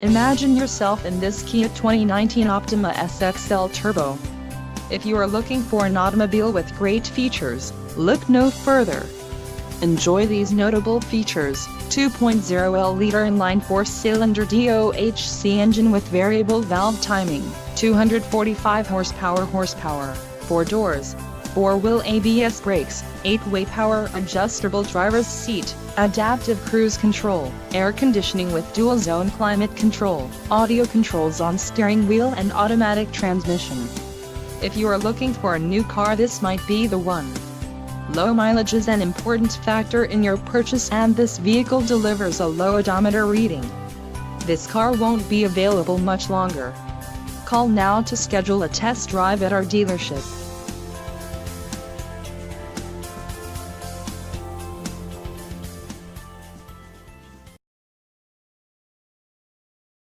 Imagine yourself in this Kia 2019 Optima SXL Turbo. If you are looking for an automobile with great features, look no further. Enjoy these notable features: 2.0L inline 4-cylinder DOHC engine with variable valve timing, 245 horsepower, 4 doors, 4-wheel ABS brakes, 8-way power adjustable driver's seat, adaptive cruise control, air conditioning with dual-zone climate control, audio controls on steering wheel and automatic transmission. If you are looking for a new car, this might be the one. Low mileage is an important factor in your purchase, and this vehicle delivers a low odometer reading. This car won't be available much longer. Call now to schedule a test drive at our dealership.